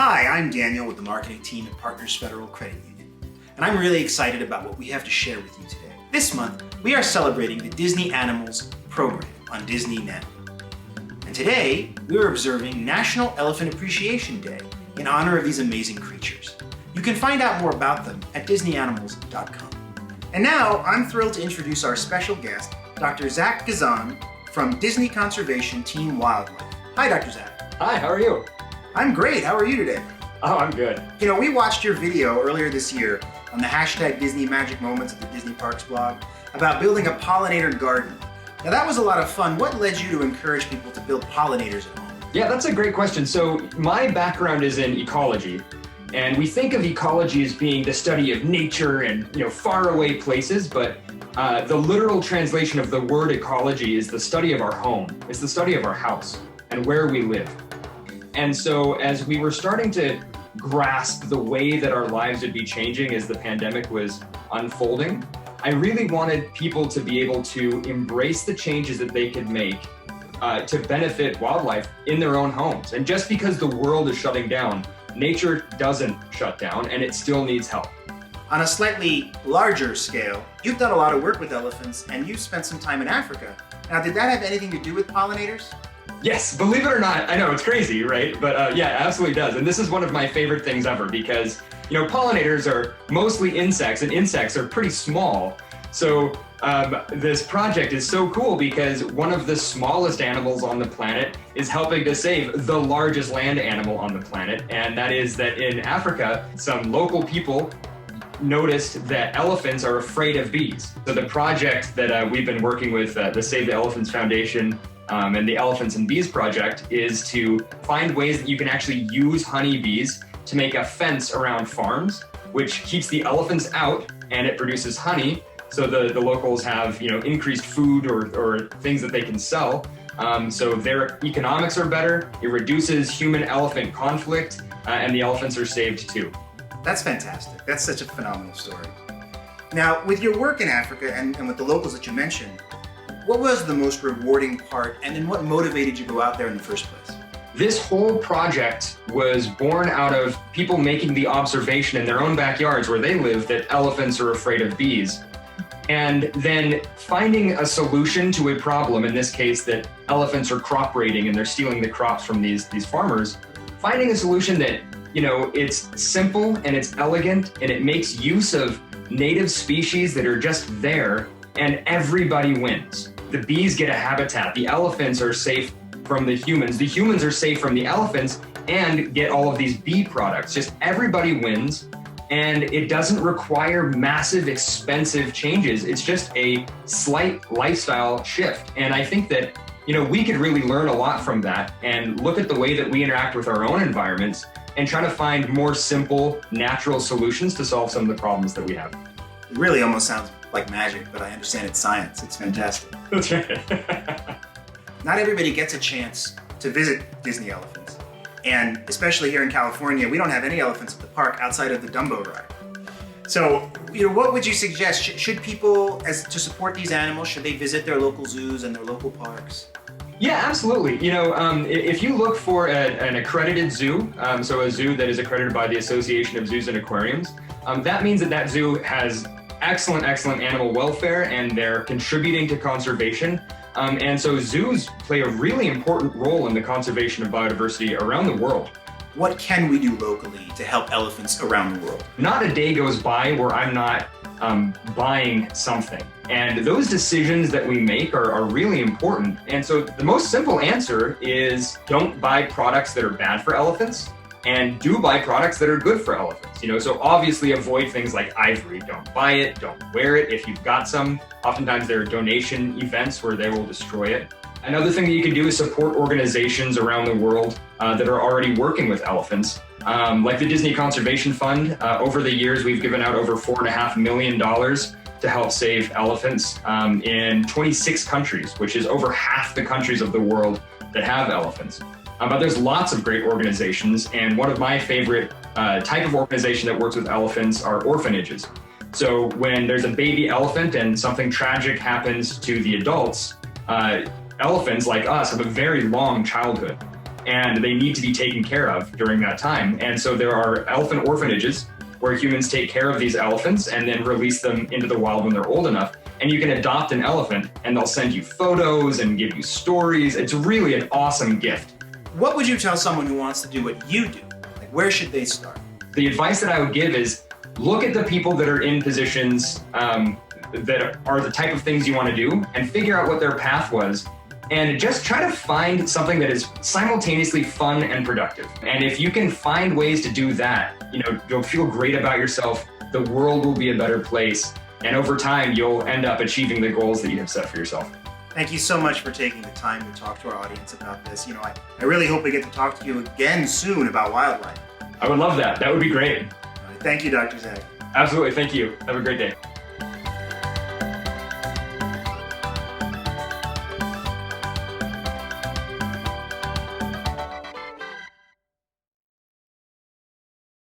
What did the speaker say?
Hi, I'm Daniel with the marketing team at Partners Federal Credit Union, and I'm really excited about what we have to share with you today. This month, we are celebrating the Disney Animals program on Disney Now. And today, we're observing National Elephant Appreciation Day in honor of these amazing creatures. You can find out more about them at disneyanimals.com. And now, I'm thrilled to introduce our special guest, Dr. Zak Gezon from Disney Conservation Team Wildlife. Hi, Dr. Zak. Hi, how are you? I'm great. How are you today? Oh, I'm good. You know, we watched your video earlier this year on the hashtag Disney Magic Moments at the Disney Parks blog about building a pollinator garden. Now that was a lot of fun. What led you to encourage people to build pollinators at home? Yeah, that's a great question. So my background is in ecology, and we think of ecology as being the study of nature and faraway places, but the literal translation of the word ecology is the study of our home. It's the study of our house and where we live. And so as we were starting to grasp the way that our lives would be changing as the pandemic was unfolding, I really wanted people to be able to embrace the changes that they could make to benefit wildlife in their own homes. And just because the world is shutting down, nature doesn't shut down and it still needs help. On a slightly larger scale, you've done a lot of work with elephants and you've spent some time in Africa. Now, did that have anything to do with pollinators? Yes, believe it or not, I know it's crazy, right? But yeah, it absolutely does. And this is one of my favorite things ever because, pollinators are mostly insects and insects are pretty small. So this project is so cool because one of the smallest animals on the planet is helping to save the largest land animal on the planet. And that is that in Africa, some local people noticed that elephants are afraid of bees. So the project that we've been working with, the Save the Elephants Foundation, and the Elephants and Bees Project is to find ways that you can actually use honeybees to make a fence around farms, which keeps the elephants out and it produces honey. So the locals have increased food or things that they can sell. So their economics are better, it reduces human-elephant conflict, and the elephants are saved too. That's fantastic. That's such a phenomenal story. Now, with your work in Africa and with the locals that you mentioned, what was the most rewarding part, and then what motivated you to go out there in the first place? This whole project was born out of people making the observation in their own backyards where they live that elephants are afraid of bees. And then finding a solution to a problem, in this case that elephants are crop raiding and they're stealing the crops from these farmers, finding a solution that it's simple and it's elegant and it makes use of native species that are just there and everybody wins. The bees get a habitat, the elephants are safe from the humans are safe from the elephants and get all of these bee products. Just everybody wins and it doesn't require massive, expensive changes. It's just a slight lifestyle shift. And I think that, we could really learn a lot from that and look at the way that we interact with our own environments and try to find more simple, natural solutions to solve some of the problems that we have. It really almost sounds like magic, but I understand it's science. It's fantastic. That's right. Not everybody gets a chance to visit Disney elephants. And especially here in California, we don't have any elephants at the park outside of the Dumbo ride. So, what would you suggest? Should people, to support these animals, should they visit their local zoos and their local parks? Yeah, absolutely. If you look for an accredited zoo, so a zoo that is accredited by the Association of Zoos and Aquariums, that means that zoo has excellent animal welfare and they're contributing to conservation. And so zoos play a really important role in the conservation of biodiversity around the world. What can we do locally to help elephants around the world? Not a day goes by where I'm not buying something. And those decisions that we make are really important. And so the most simple answer is don't buy products that are bad for elephants and do buy products that are good for elephants. So obviously avoid things like ivory. Don't buy it, don't wear it. If you've got some, oftentimes there are donation events where they will destroy it. Another thing that you can do is support organizations around the world that are already working with elephants. Like the Disney Conservation Fund, over the years, we've given out over $4.5 million to help save elephants in 26 countries, which is over half the countries of the world that have elephants. But there's lots of great organizations, and one of my favorite type of organization that works with elephants are orphanages. So when there's a baby elephant and something tragic happens to the adults, elephants like us have a very long childhood. and they need to be taken care of during that time. And so there are elephant orphanages where humans take care of these elephants and then release them into the wild when they're old enough. And you can adopt an elephant and they'll send you photos and give you stories. It's really an awesome gift. What would you tell someone who wants to do what you do? Like, where should they start? The advice that I would give is look at the people that are in positions that are the type of things you want to do and figure out what their path was. And just try to find something that is simultaneously fun and productive. And if you can find ways to do that, you'll feel great about yourself. The world will be a better place. And over time, you'll end up achieving the goals that you have set for yourself. Thank you so much for taking the time to talk to our audience about this. I really hope we get to talk to you again soon about wildlife. I would love that. That would be great. Thank you, Dr. Zak. Absolutely. Thank you. Have a great day.